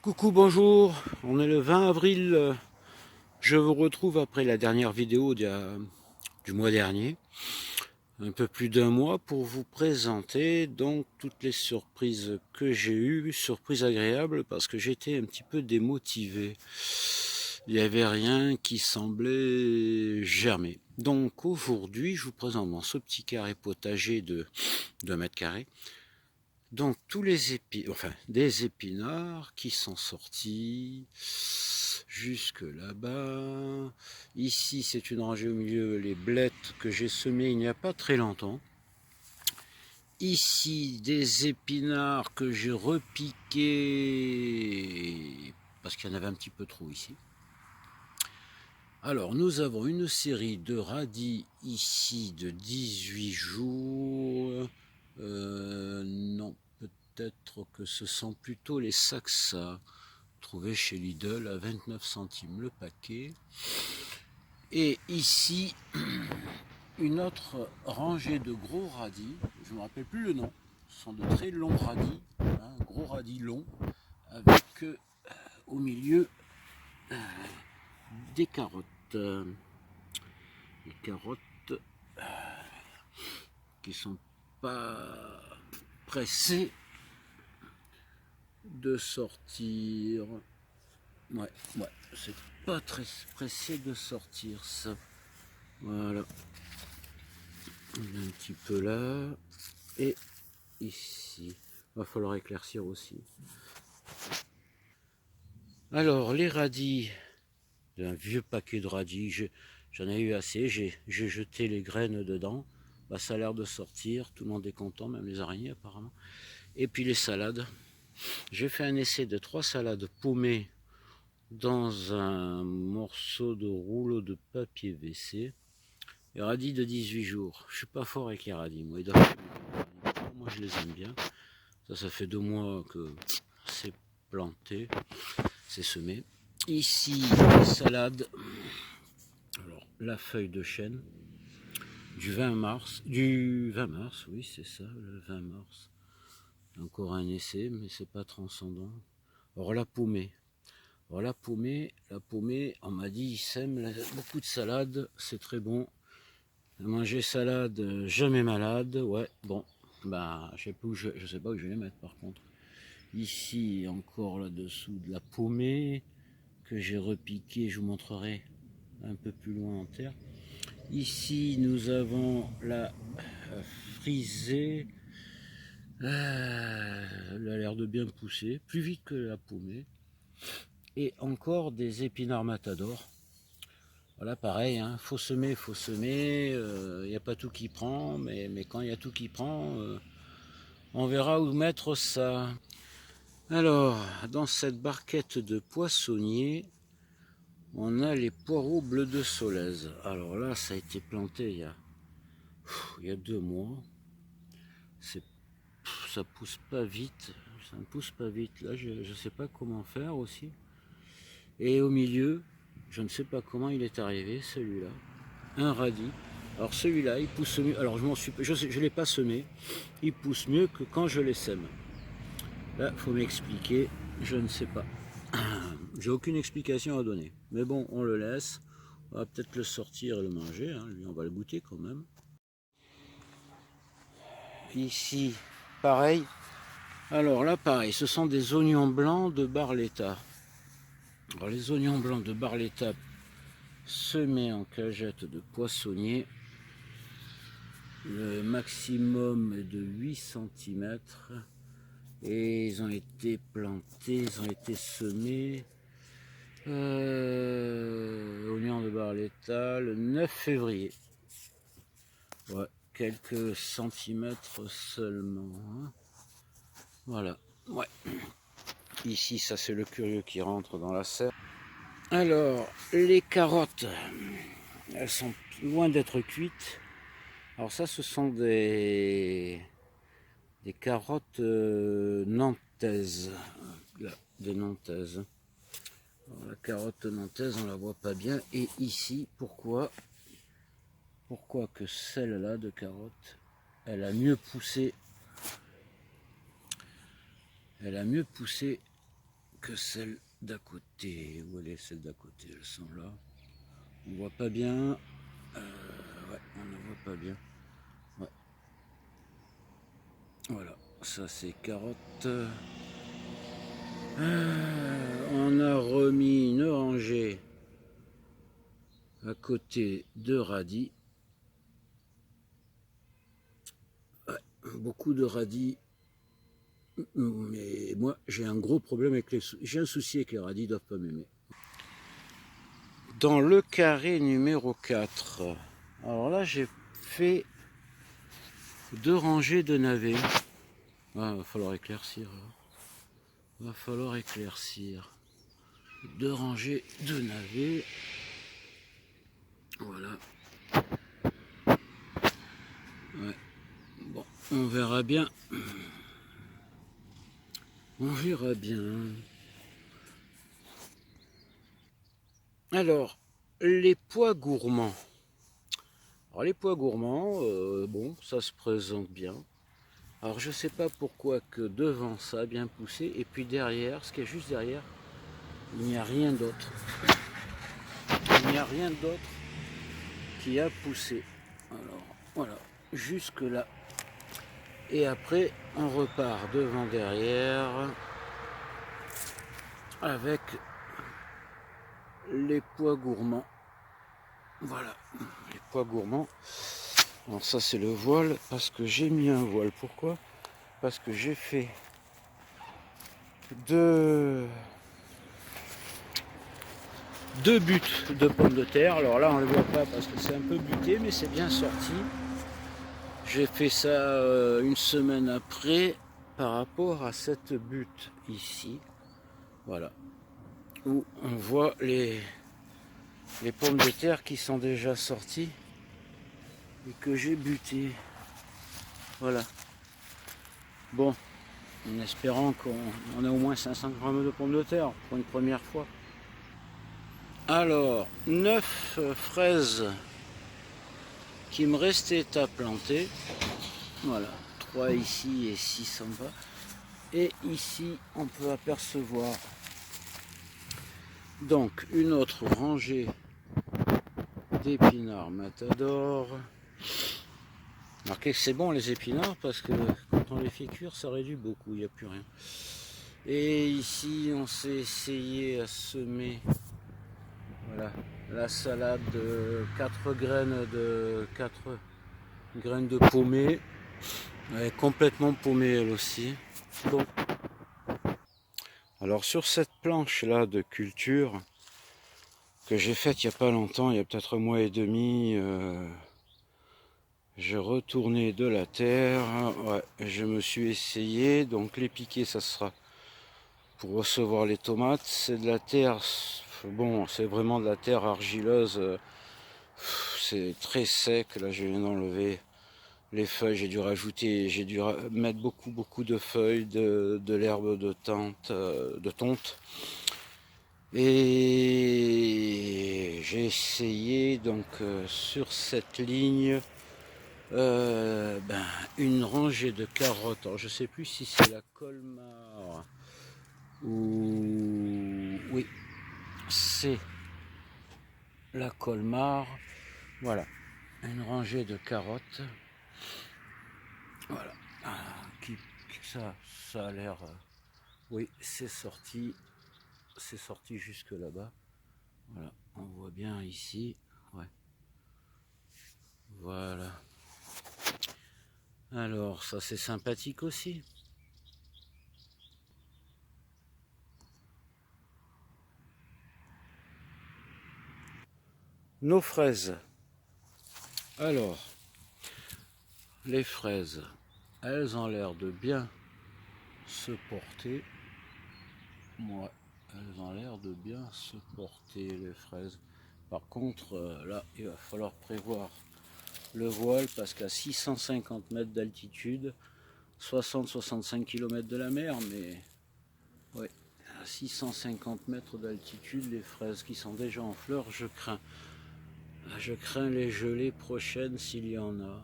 Coucou, bonjour, on est le 20 avril, je vous retrouve après la dernière vidéo du mois dernier, un peu plus d'un mois, pour vous présenter donc toutes les surprises que j'ai eues, surprises agréables parce que j'étais un petit peu démotivé, il n'y avait rien qui semblait germer. Donc aujourd'hui je vous présente dans ce petit carré potager de 2 mètres carrés. Donc tous les des épinards qui sont sortis jusque là-bas. Ici c'est une rangée au milieu, les blettes que j'ai semées il n'y a pas très longtemps. Ici des épinards que j'ai repiqués parce qu'il y en avait un petit peu trop ici. Alors nous avons une série de radis ici de 18 jours. Non, peut-être que ce sont plutôt les Saxa, trouvés chez Lidl à 29 centimes le paquet. Et ici, une autre rangée de gros radis, je ne me rappelle plus le nom, ce sont de très longs radis, gros radis longs, avec au milieu des carottes. Les carottes qui sont pas pressées de sortir. Ouais, c'est pas très pressé de sortir ça. Voilà. Un petit peu là. Et ici. Va falloir éclaircir aussi. Alors, les radis, un vieux paquet de radis, j'en ai eu assez, j'ai jeté les graines dedans. Bah, ça a l'air de sortir, tout le monde est content, même les araignées apparemment. Et puis les salades. J'ai fait un essai de 3 salades paumées dans un morceau de rouleau de papier WC. Les radis de 18 jours. Je suis pas fort avec les radis, moi. Moi je les aime bien. Ça fait 2 mois que c'est planté, c'est semé. Ici, les salades. Alors, la feuille de chêne du 20 mars, oui c'est ça, le 20 mars. Encore un essai, mais c'est pas transcendant. Alors la paumée. Alors la paumée, on m'a dit, il sème beaucoup de salades, c'est très bon. Manger salade, jamais malade, ouais, bon. Bah, je sais pas où je vais les mettre par contre. Ici, encore là-dessous, de la paumée que j'ai repiquée, je vous montrerai un peu plus loin en terre. Ici, nous avons la frisée. Elle a l'air de bien pousser, plus vite que la paumée. Et encore des épinards matador. Voilà, pareil, hein, faut semer, il n'y a pas tout qui prend, mais quand il y a tout qui prend, on verra où mettre ça. Alors, dans cette barquette de poissonnier, on a les poireaux bleus de Solèze. Alors là, ça a été planté il y a 2 mois. Ça pousse pas vite, ça ne pousse pas vite. Là, je ne sais pas comment faire aussi. Et au milieu, je ne sais pas comment il est arrivé, celui-là. Un radis. Alors celui-là, il pousse mieux. Alors je l'ai pas semé. Il pousse mieux que quand je les sème. Là, faut m'expliquer. Je ne sais pas. J'ai aucune explication à donner. Mais bon, on le laisse. On va peut-être le sortir et le manger. Hein. Lui, on va le goûter quand même. Ici, pareil. Alors là, pareil. Ce sont des oignons blancs de Barletta. Alors les oignons blancs de Barletta semés en cagette de poissonnier. Le maximum est de 8 cm. Et ils ont été plantés, ils ont été semés. Oignons de Barletta le 9 février. Ouais, quelques centimètres seulement. Hein. Voilà. Ouais. Ici, ça c'est le curieux qui rentre dans la serre. Alors, les carottes, elles sont loin d'être cuites. Alors ça, ce sont des carottes nantaises. Là, des nantaises. Alors, la carotte nantaise, on la voit pas bien. Et ici, pourquoi que celle-là de carotte, elle a mieux poussé que celles d'à côté. Où elle est celle d'à côté? Elles sont là. On voit pas bien. Ouais, on ne voit pas bien. Ouais. Voilà, ça c'est carottes. On a remis une rangée à côté de radis. Ouais, beaucoup de radis. Mais moi, j'ai un gros problème avec les... J'ai un souci avec les radis, ils doivent pas m'aimer. Dans le carré numéro 4, alors là, j'ai fait 2 rangées de navets. Ah, va falloir éclaircir. Va falloir éclaircir. 2 rangées de navets. Voilà. Ouais. Bon, on verra bien. On verra bien. Alors, les pois gourmands. Alors, les pois gourmands, bon, ça se présente bien. Alors, je sais pas pourquoi que devant ça a bien poussé, et puis derrière, ce qui est juste derrière, il n'y a rien d'autre. Il n'y a rien d'autre qui a poussé. Alors, voilà, jusque là. Et après, on repart devant, derrière, avec les pois gourmands. Voilà, les pois gourmands. Alors ça c'est le voile, parce que j'ai mis un voile. Pourquoi? Parce que j'ai fait deux buts de pommes de terre. Alors là on ne le voit pas parce que c'est un peu buté, mais c'est bien sorti. J'ai fait ça une semaine après par rapport à cette butte ici. Voilà. Où on voit les pommes de terre qui sont déjà sorties et que j'ai buté. Voilà. Bon, en espérant qu'on a au moins 500 grammes de pommes de terre pour une première fois. Alors, 9 fraises qui me restaient à planter. Voilà, 3 ici et 6 en bas. Et ici, on peut apercevoir donc une autre rangée d'épinards Matador. Remarquez que c'est bon les épinards parce que quand on les fait cuire, ça réduit beaucoup, il n'y a plus rien. Et ici, on s'est essayé à semer, voilà, la salade de 4 graines de paumée. Elle est complètement paumée elle aussi. Bon. Alors sur cette planche là de culture que j'ai faite il n'y a pas longtemps, il y a peut-être un mois et demi, j'ai retourné de la terre. Ouais, je me suis essayé. Donc les piquets, ça sera pour recevoir les tomates. C'est de la terre, bon, c'est vraiment de la terre argileuse. C'est très sec. Là, je viens d'enlever les feuilles. J'ai dû mettre beaucoup de feuilles, de l'herbe de tonte. Et j'ai essayé donc sur cette ligne une rangée de carottes. Alors je sais plus si c'est la Colmar ou oui, c'est la Colmar. Voilà, une rangée de carottes. Voilà, ça a l'air. Oui, c'est sorti jusque là-bas. Voilà, on voit bien ici. Ouais. Voilà. Alors, ça c'est sympathique aussi. Nos fraises. Alors, les fraises, elles ont l'air de bien se porter. Ouais, elles ont l'air de bien se porter, les fraises. Par contre, là, il va falloir prévoir le voile parce qu'à 650 mètres d'altitude, 60-65 km de la mer, mais ouais, à 650 mètres d'altitude, les fraises qui sont déjà en fleurs, je crains. Je crains les gelées prochaines s'il y en a.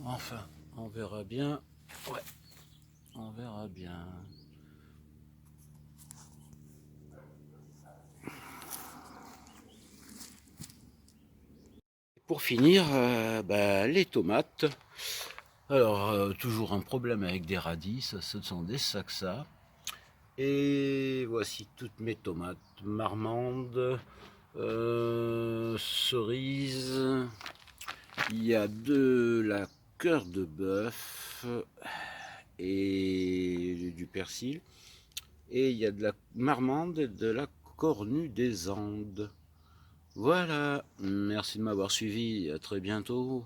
Enfin, on verra bien. Ouais, on verra bien. Pour finir, les tomates. Alors, toujours un problème avec des radis, ça, ce sont des saxas. Et voici toutes mes tomates marmandes, cerises. Il y a de la cœur de bœuf et du persil. Et il y a de la marmande et de la cornue des Andes. Voilà, merci de m'avoir suivi, à très bientôt.